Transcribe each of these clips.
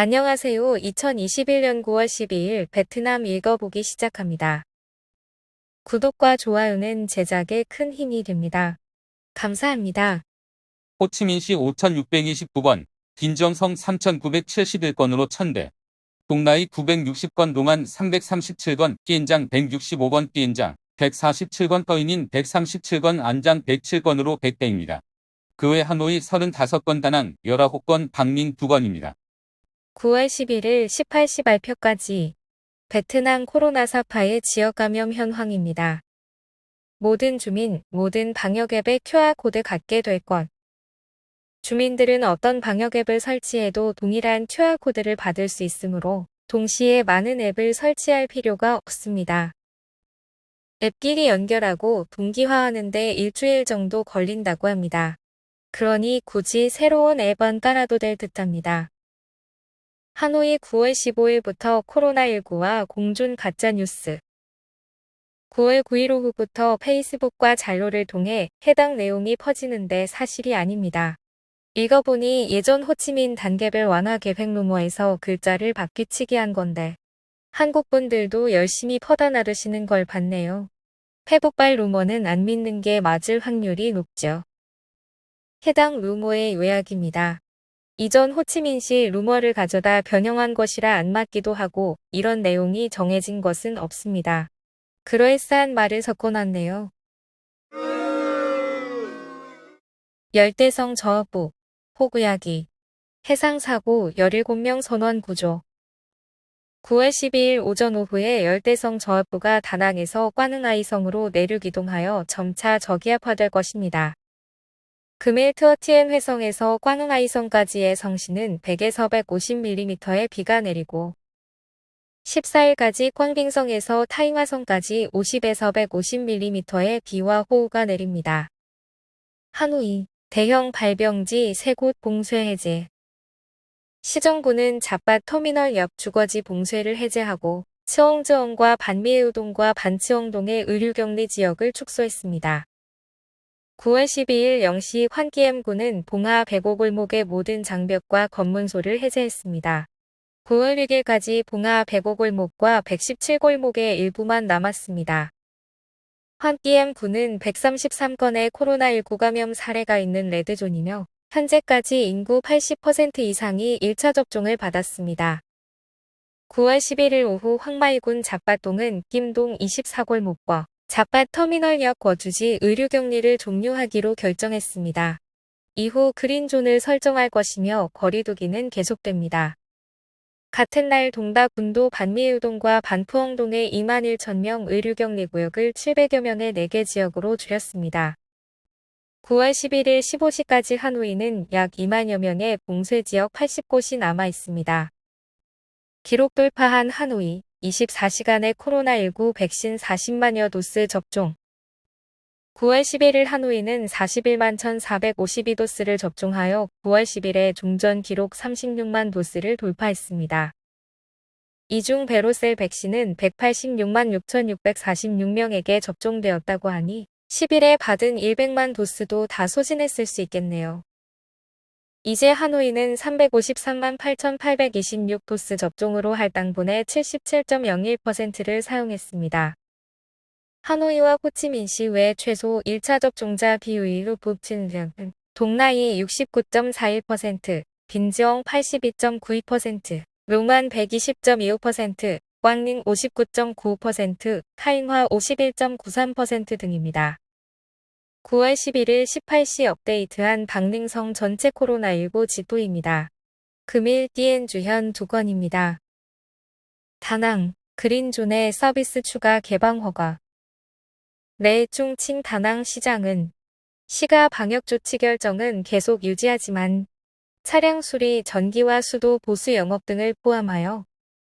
안녕하세요. 2021년 9월 12일 베트남 읽어보기 시작합니다. 구독과 좋아요는 제작에 큰 힘이 됩니다. 감사합니다. 호치민시 5629번, 빈정성 3971건으로 천대, 동나이 960건 동안 337건, 비엔장 165건, 비엔장 147건, 떠인인 137건, 안장 107건으로 100대입니다. 그 외 하노이 35건, 다낭 19건, 방밍 2건입니다. 9월 11일 18시 발표까지 베트남 코로나 사파의 지역 감염 현황입니다. 모든 주민, 모든 방역 앱에 QR코드 갖게 될 것. 주민들은 어떤 방역 앱을 설치해도 동일한 QR코드를 받을 수 있으므로 동시에 많은 앱을 설치할 필요가 없습니다. 앱끼리 연결하고 동기화하는 데 일주일 정도 걸린다고 합니다. 그러니 굳이 새로운 앱은 깔아도 될 듯합니다. 하노이 9월 15일부터 코로나19와 공존 가짜뉴스 9월 9일 오후부터 페이스북과 잔로를 통해 해당 내용이 퍼지는데 사실이 아닙니다. 읽어보니 예전 호치민 단계별 완화 계획 루머에서 글자를 바뀌치기 한 건데 한국 분들도 열심히 퍼다 나르시는 걸 봤네요. 회복발 루머는 안 믿는 게 맞을 확률이 높죠. 해당 루머의 요약입니다. 이전 호치민시 루머를 가져다 변형한 것이라 안 맞기도 하고 이런 내용이 정해진 것은 없습니다. 그럴싸한 말을 섞어놨네요. 열대성 저하부, 폭우야기, 해상사고 17명 선원 구조 9월 12일 오전 오후에 열대성 저하부가 다낭에서 꽈능아이성으로 내륙 이동하여 점차 저기압화될 것입니다. 금일 트어티엔 회성에서 꽈능아이성까지의 성시는 100에서 150mm의 비가 내리고 14일까지 꽝빙성에서 타잉화성까지 50에서 150mm의 비와 호우가 내립니다. 하노이, 대형 발병지 3곳 봉쇄 해제 시정부는 잡밭 터미널 옆 주거지 봉쇄를 해제하고 츠엉즈엉과 반미에우동과 반츠엉동의 의료격리 지역을 축소했습니다. 9월 12일 0시 환기엠구는 봉하 105골목의 모든 장벽과 검문소를 해제했습니다. 9월 6일까지 봉하 105골목과 117골목의 일부만 남았습니다. 환기엠구는 133건의 코로나19 감염 사례가 있는 레드존이며 현재까지 인구 80% 이상이 1차 접종을 받았습니다. 9월 11일 오후 황마이군 잡밭동은 김동 24골목과 잡밭 터미널역 거주지 의료격리를 종료하기로 결정했습니다. 이후 그린존을 설정할 것이며 거리두기는 계속됩니다. 같은 날 동다군도 반미우동과 반푸엉동의 21,000명 의료격리구역을 700여 명의 4개 지역으로 줄였습니다. 9월 11일 15시까지 하노이는 약 2만여 명의 봉쇄지역 80곳이 남아 있습니다. 기록 돌파한 하노이 24시간의 코로나19 백신 40만여 도스 접종 9월 11일 하노이는 41만 1,452도스를 접종하여 9월 10일에 종전 기록 36만 도스를 돌파했습니다. 이중 베로셀 백신은 186만 6,646명에게 접종되었다고 하니 10일에 받은 100만 도스도 다 소진했을 수 있겠네요. 이제 하노이는 353만 8,826도스 접종으로 할당분의 77.01%를 사용했습니다. 하노이와 호치민시 외 최소 1차 접종자 비율로 뽑힌 동나이 69.41%, 빈지엉 82.92%, 롱만 120.25%, 꽝닝 59.95%, 타잉화 51.93% 등입니다. 9월 11일 18시 업데이트한 방능성 전체 코로나19 지도입니다. 금일 띠엔 주현 2건입니다. 다낭, 그린존의 서비스 추가 개방 허가 내중칭 다낭 시장은 시가 방역조치 결정은 계속 유지하지만 차량 수리, 전기와 수도 보수 영업 등을 포함하여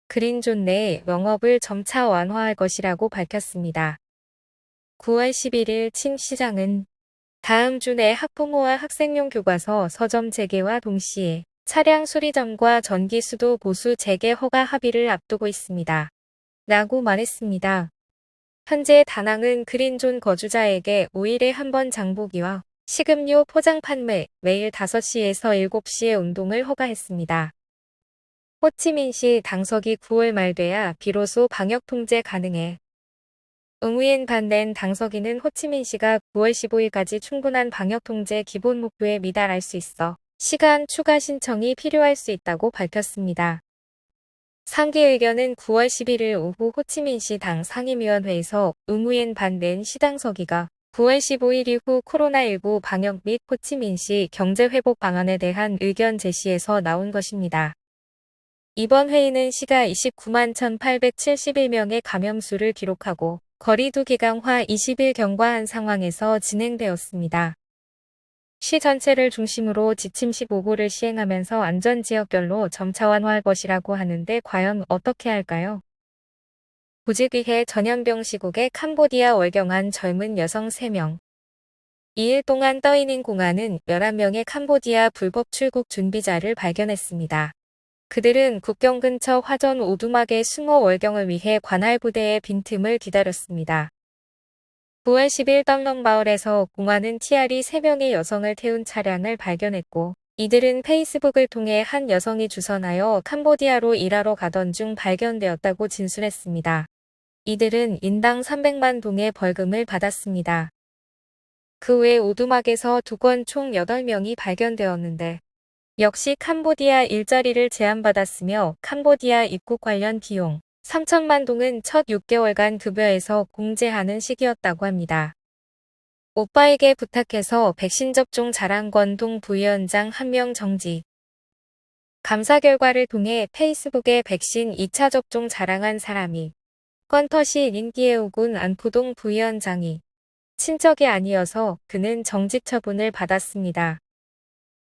그린존 내 영업을 점차 완화할 것이라고 밝혔습니다. 9월 11일 칭 시장은 다음 주 내 학부모와 학생용 교과서 서점 재개와 동시에 차량 수리점과 전기 수도 보수 재개 허가 합의를 앞두고 있습니다. 라고 말했습니다. 현재 다낭은 그린존 거주자에게 5일에 한 번 장보기와 식음료 포장 판매 매일 5시에서 7시에 운동을 허가했습니다. 호치민시 당석이 9월 말 돼야 비로소 방역 통제 가능해. 응우옌 반렌 당석이는 호치민시가 9월 15일까지 충분한 방역 통제 기본 목표에 미달할 수 있어 시간 추가 신청이 필요할 수 있다고 밝혔습니다. 상기 의견은 9월 11일 오후 호치민시 당 상임위원회에서 응우옌 반렌 시당서기가 9월 15일 이후 코로나19 방역 및 호치민시 경제회복 방안에 대한 의견 제시에서 나온 것입니다. 이번 회의는 시가 29만 1,871명의 감염수를 기록하고 거리두기 강화 20일 경과한 상황에서 진행되었습니다. 시 전체를 중심으로 지침 15호를 시행하면서 안전지역별로 점차 완화할 것이라고 하는데 과연 어떻게 할까요? 구직위해 전염병 시국에 캄보디아 월경한 젊은 여성 3명. 2일 동안 떠있는 공안은 11명의 캄보디아 불법 출국 준비자를 발견했습니다. 그들은 국경 근처 화전 오두막의 숨어 월경을 위해 관할 부대의 빈틈을 기다렸습니다. 9월 10일 떡렁마을에서 공안은 TR이 3명의 여성을 태운 차량을 발견했고 이들은 페이스북을 통해 한 여성이 주선하여 캄보디아로 일하러 가던 중 발견되었다고 진술했습니다. 이들은 인당 300만 동의 벌금을 받았습니다. 그 외 오두막에서 2건 총 8명이 발견되었는데 역시 캄보디아 일자리를 제안받았으며 캄보디아 입국 관련 비용 3천만 동은 첫 6개월간 급여에서 공제하는 시기였다고 합니다. 오빠에게 부탁해서 백신 접종 자랑 권동 부위원장 1명 정지. 감사 결과를 통해 페이스북에 백신 2차 접종 자랑한 사람이 건터시 린기에오군 안푸동 부위원장이 친척이 아니어서 그는 정직 처분을 받았습니다.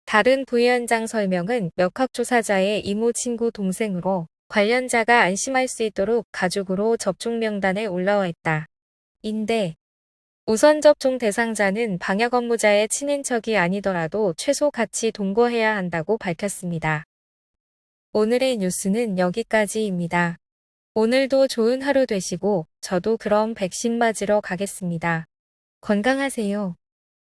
다른 부위원장 설명은 역학조사자의 이모 친구 동생으로 관련자가 안심할 수 있도록 가족으로 접종 명단에 올라와 있다. 인데 우선 접종 대상자는 방역 업무자의 친인척이 아니더라도 최소 같이 동거해야 한다고 밝혔습니다. 오늘의 뉴스는 여기까지입니다. 오늘도 좋은 하루 되시고 저도 그럼 백신 맞으러 가겠습니다. 건강하세요.